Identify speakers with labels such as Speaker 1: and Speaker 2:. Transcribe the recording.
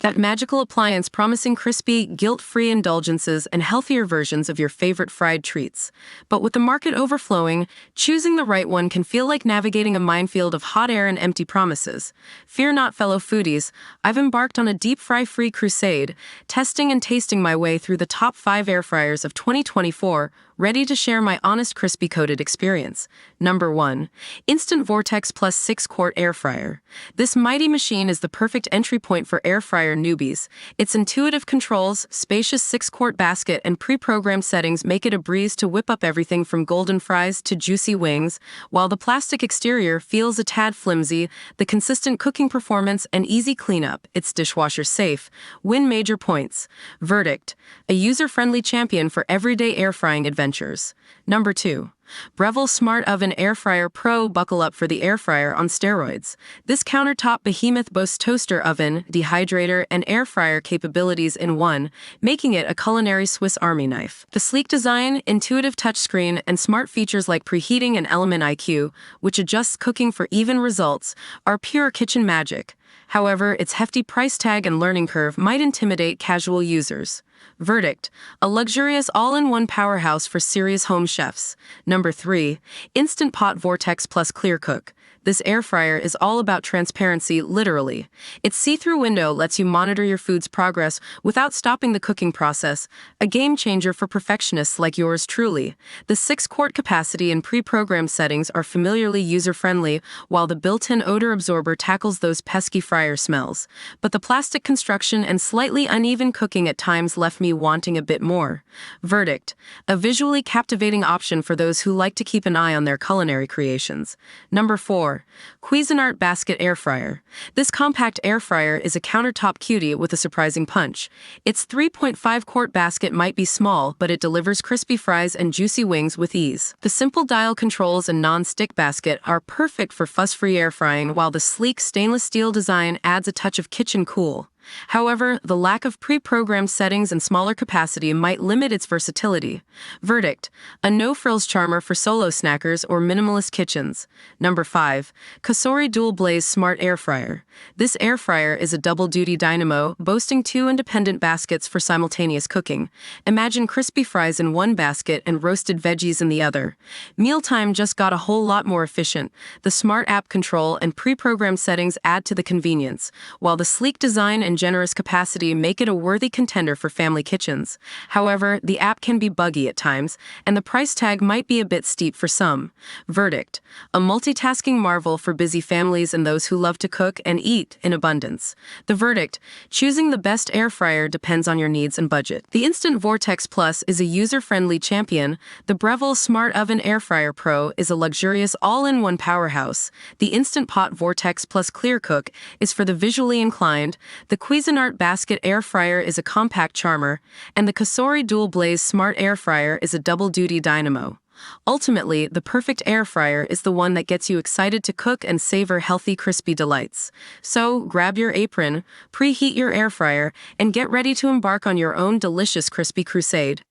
Speaker 1: That magical appliance promising crispy, guilt-free indulgences and healthier versions of your favorite fried treats. But with the market overflowing, choosing the right one can feel like navigating a minefield of hot air and empty promises. Fear not, fellow foodies, I've embarked on a deep fry-free crusade, testing and tasting my way through the top 5 air fryers of 2024, ready to share my honest crispy-coated experience. Number 1. Instant Vortex Plus 6-quart Air Fryer. This mighty machine is the perfect entry point for air fryer newbies. Its intuitive controls, spacious 6-quart basket, and pre-programmed settings make it a breeze to whip up everything from golden fries to juicy wings. While the plastic exterior feels a tad flimsy, the consistent cooking performance and easy cleanup, it's dishwasher safe, win major points. Verdict: a user-friendly champion for everyday air frying adventures. Number 2. Breville Smart Oven Air Fryer Pro. Buckle up for the air fryer on steroids. This countertop behemoth boasts toaster oven, dehydrator, and air fryer capabilities in one, making it a culinary Swiss Army knife. The sleek design, intuitive touchscreen, and smart features like preheating and Element IQ, which adjusts cooking for even results, are pure kitchen magic. However, its hefty price tag and learning curve might intimidate casual users. Verdict: a luxurious all-in-one powerhouse for serious home chefs. Number 3. Instant Pot Vortex Plus Clear Cook. This air fryer is all about transparency, literally. Its see-through window lets you monitor your food's progress without stopping the cooking process, a game changer for perfectionists like yours truly. The 6-quart capacity and pre-programmed settings are familiarly user-friendly, while the built-in odor absorber tackles those pesky fryer smells. But the plastic construction and slightly uneven cooking at times left me wanting a bit more. Verdict: a visually captivating option for those who like to keep an eye on their culinary creations. Number 4. Cuisinart Basket Air Fryer. This compact air fryer is a countertop cutie with a surprising punch. Its 3.5-quart basket might be small, but it delivers crispy fries and juicy wings with ease. The simple dial controls and non-stick basket are perfect for fuss-free air frying, while the sleek stainless steel design adds a touch of kitchen cool. However, the lack of pre-programmed settings and smaller capacity might limit its versatility. Verdict: a no-frills charmer for solo snackers or minimalist kitchens. Number 5. Cosori Dual Blaze Smart Air Fryer. This air fryer is a double-duty dynamo, boasting 2 independent baskets for simultaneous cooking. Imagine crispy fries in one basket and roasted veggies in the other. Mealtime just got a whole lot more efficient. The smart app control and pre-programmed settings add to the convenience, while the sleek design and generous capacity make it a worthy contender for family kitchens. However, the app can be buggy at times, and the price tag might be a bit steep for some. Verdict: a multitasking marvel for busy families and those who love to cook and eat in abundance. The verdict: choosing the best air fryer depends on your needs and budget. The Instant Vortex Plus is a user-friendly champion. The Breville Smart Oven Air Fryer Pro is a luxurious all-in-one powerhouse. The Instant Pot Vortex Plus Clear Cook is for the visually inclined. The Cuisinart Basket Air Fryer is a compact charmer, and the Cosori Dual Blaze Smart Air Fryer is a double-duty dynamo. Ultimately, the perfect air fryer is the one that gets you excited to cook and savor healthy, crispy delights. So, grab your apron, preheat your air fryer, and get ready to embark on your own delicious crispy crusade.